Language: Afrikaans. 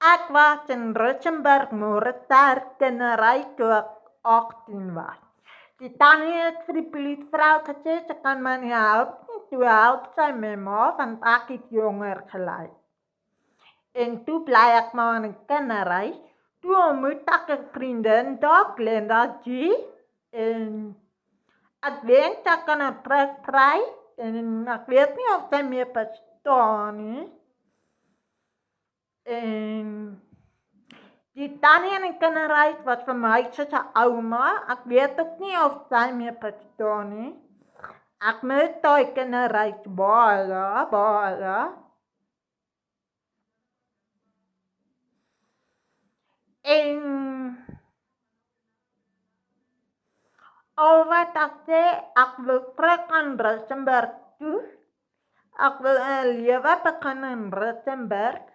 Ek was in Rustenburg Moorreter kinderry toe ek 18 was. Die tannie het vir die polisievrou gesê sy kan my nie help nie, toe help sy my ma want ek het jonger gelyk. En toe bly ek maar in 'n kinderry. Toe ontmoet ek 'n vriendin daar, Glenda G. En ek weet ek kan 'n trek kry en ek weet nie of sy my verstaan nie. En die tannie in die kinderhuis was vir my soos 'n ouma. Ek weet ook nie of sy my verstaan nie. Ek mis daai kinderhuis baie. En al wat ek sê, ek wil terug aan Rustenburg toe. Ek wil 'n lewe begin in Rustenburg.